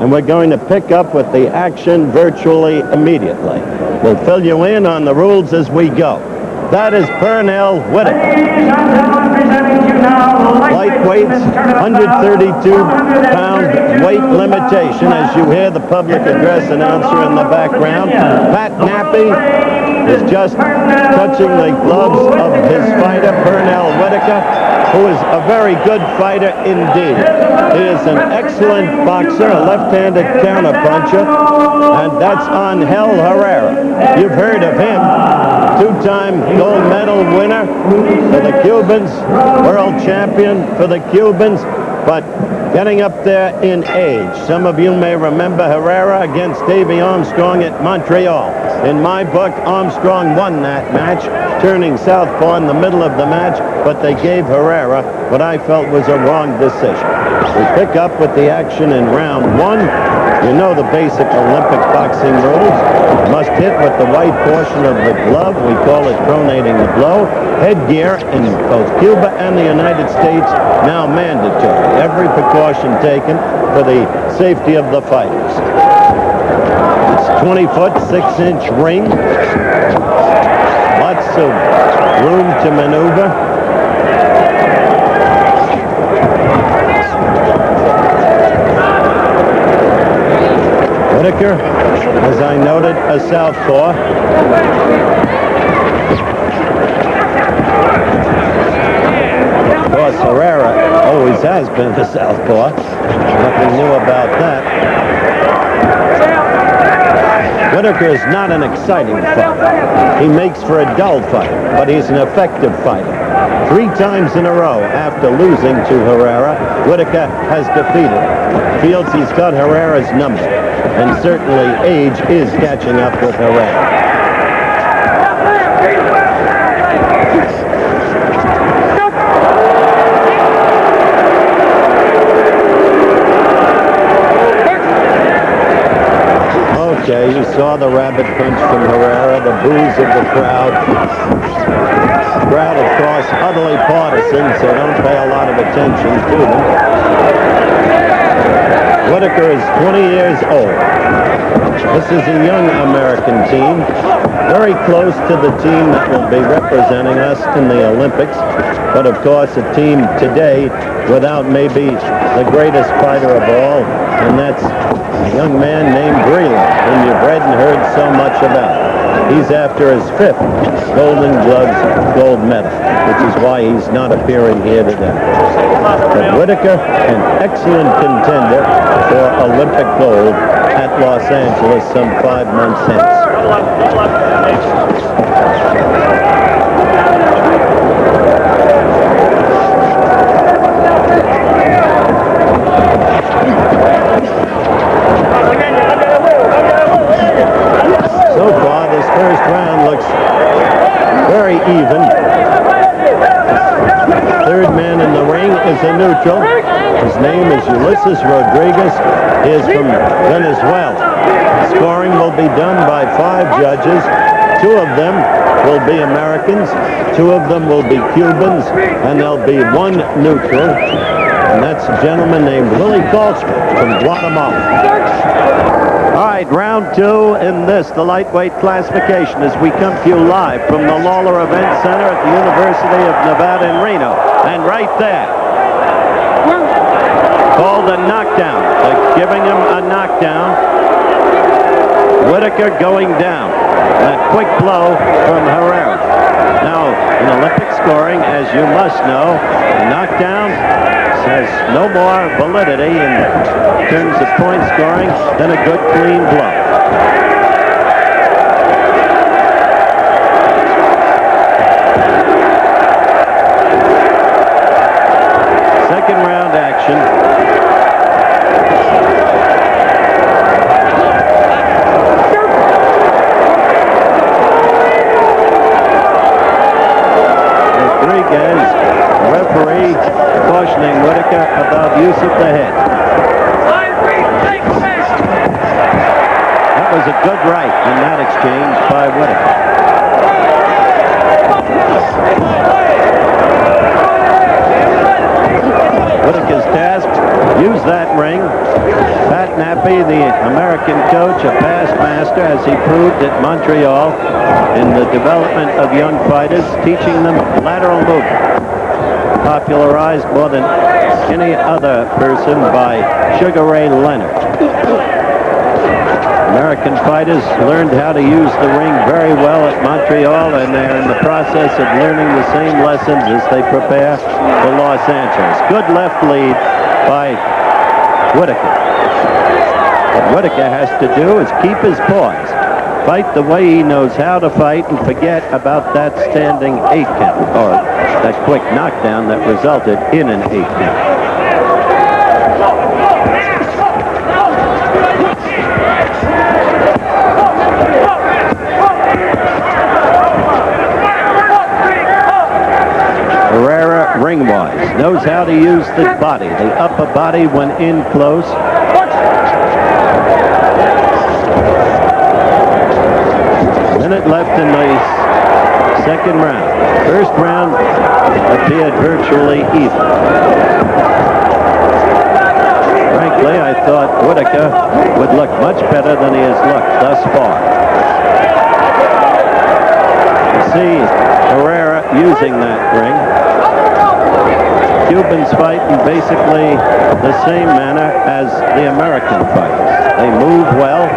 And we're going to pick up with the action virtually immediately. We'll fill you in on the rules as we go. That is Pernell Whitaker. Lightweights, 132-pound weight limitation, as you hear the public address announcer in the background. Pat Nappy is just touching the gloves of his fighter, Pernell Whitaker, who is a very good fighter indeed. He is an excellent boxer, a left-handed counterpuncher, and that's Ángel Herrera. You've heard of him. Two-time gold medal winner for the Cubans, world champion for the Cubans, but getting up there in age. Some of you may remember Herrera against Davy Armstrong at Montreal. In my book, Armstrong won that match, turning southpaw in the middle of the match, but they gave Herrera what I felt was a wrong decision. We pick up with the action in round one. You know the basic Olympic boxing rules. Must hit with the white portion of the glove. We call it pronating the blow. Headgear in both Cuba and the United States now mandatory. Every precaution taken for the safety of the fighters. It's 20-foot, 6-inch ring. Lots of room to maneuver. Whitaker, as I noted, a southpaw. Of course, Herrera always has been a southpaw. Nothing new about that. Whitaker is not an exciting fighter. He makes for a dull fighter, but he's an effective fighter. 3 times in a row after losing to Herrera, Whitaker has defeated him. Feels he's got Herrera's number, and certainly age is catching up with Herrera. Okay, you saw the rabbit punch from Herrera, the boos of the crowd. The crowd, of course, utterly partisan, so don't pay a lot of attention to them. Whitaker is 20 years old. This is a young American team, very close to the team that will be representing us in the Olympics, but of course a team today without maybe the greatest fighter of all, and that's a young man named Breland, whom you've read and heard so much about. He's after his 5th Golden Gloves gold medal, which is why he's not appearing here today. But Whitaker, an excellent contender for Olympic gold at Los Angeles some 5 months hence. So far, this first round looks very even. Third man in the ring is a neutral. His name is Ulysses Rodriguez. He is from Venezuela. Scoring will be done by 5 judges. 2 of them will be Americans. 2 of them will be Cubans. And there'll be 1 neutral. And that's a gentleman named Willie Goldsmith from Guatemala. All right, round 2 in this, the lightweight classification, as we come to you live from the Lawler Event Center at the University of Nevada in Reno. And right there, called a knockdown. They're giving him a knockdown. Whitaker going down. That quick blow from Herrera. Now, in Olympic scoring, as you must know, a knockdown has no more validity in terms of point scoring than a good clean blow. Second round action. Rodriguez, referee, cautioning Whitaker about use of the head. That was a good right in that exchange by Whitaker. Whitaker's task use that ring. Pat Nappy, the American coach, a past master, as he proved at Montreal in the development of young fighters, teaching them lateral movement, popularized more than any other person by Sugar Ray Leonard. American fighters learned how to use the ring very well at Montreal, and they're in the process of learning the same lessons as they prepare for Los Angeles. Good left lead by Whitaker. What Whitaker has to do is keep his poise, fight the way he knows how to fight, and forget about that standing 8 count, or that quick knockdown that resulted in an 8 count. Herrera, ring-wise, knows how to use the body, the upper body when in close. Minute left in the second round. First round appeared virtually even. Frankly, I thought Whitaker would look much better than he has looked thus far. You see Herrera using that ring. Cubans fight in basically the same manner as the American fighters. They move well.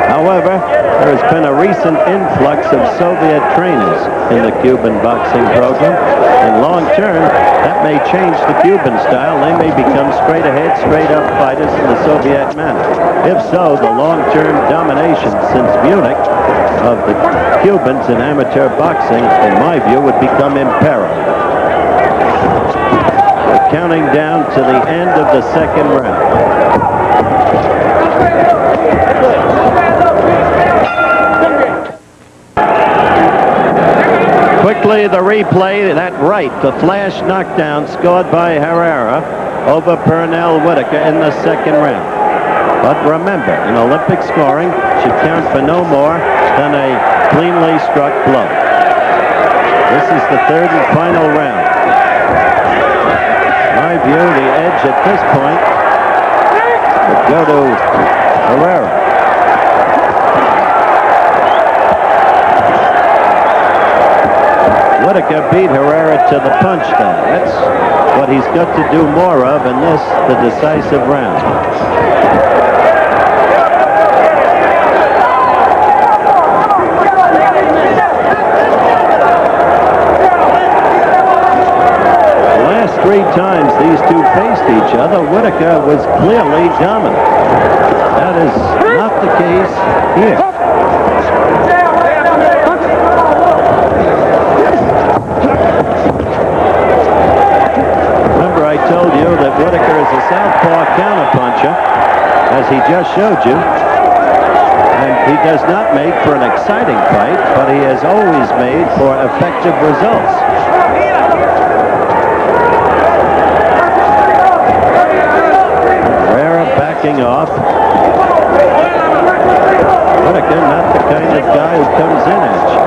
However, there has been a recent influx of Soviet trainers in the Cuban boxing program. And long term, that may change the Cuban style. They may become straight ahead, straight up fighters in the Soviet manner. If so, the long-term domination since Munich of the Cubans in amateur boxing, in my view, would become imperative. We're counting down to the end of the second round. Quickly, the replay, that right, the flash knockdown scored by Herrera over Pernell Whitaker in the second round. But remember, in Olympic scoring should count for no more than a cleanly struck blow. This is the third and final round. In my view, the edge at this point would go to Herrera. Whitaker beat Herrera to the punch then. That's what he's got to do more of in this, the decisive round. The last 3 times these two faced each other, Whitaker was clearly dominant. That is not the case here. I told you that Whitaker is a southpaw counterpuncher, as he just showed you. And he does not make for an exciting fight, but he has always made for effective results. Herrera backing off. Whitaker, not the kind of guy who comes in at you.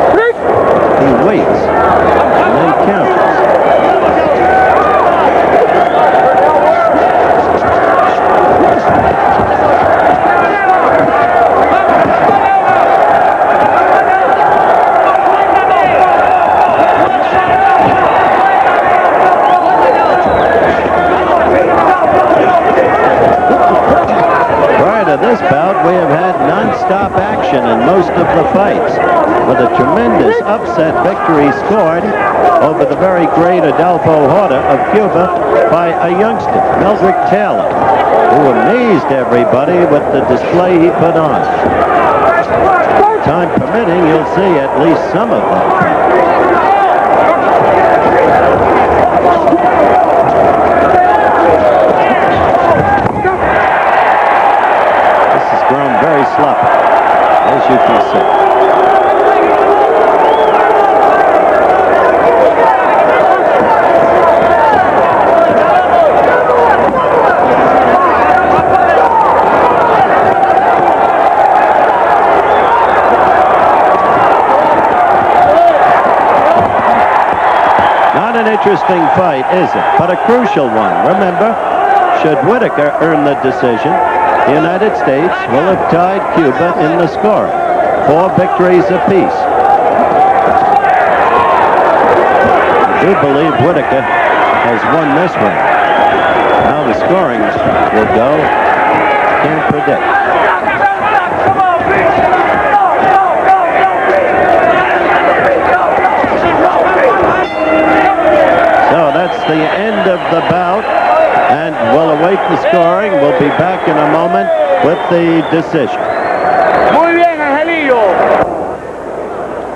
He waits and then counters. This bout, we have had non-stop action in most of the fights, with a tremendous upset victory scored over the very great Adolfo Horta of Cuba by a youngster, Meldrick Taylor, who amazed everybody with the display he put on. Time permitting, you'll see at least some of them. Grown very sloppy, as you can see. Not an interesting fight, is it? But a crucial one. Remember, should Whitaker earn the decision, the United States will have tied Cuba in the score. 4 victories apiece. I do believe Whitaker has won this one. How the scoring will go, can't predict. So that's the end of the bout, and we'll await the scoring. We'll be back in a moment with the decision. Muy bien, Angelillo.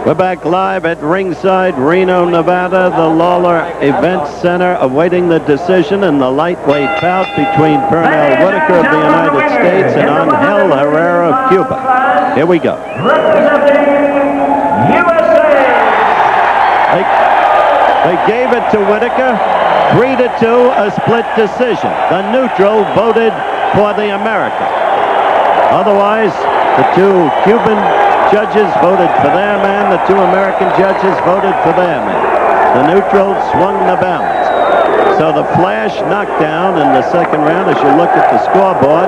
We're back live at ringside, Reno, Nevada, the Lawler Event Center, awaiting the decision in the lightweight bout between Pernell Whitaker of the United States and Ángel Herrera of Cuba. Here we go. They gave it to Whitaker, 3-2, a split decision. The neutral voted for the American. Otherwise, the 2 Cuban judges voted for their man, the 2 American judges voted for their man. The neutral swung the balance. So the flash knockdown in the second round, as you look at the scoreboard,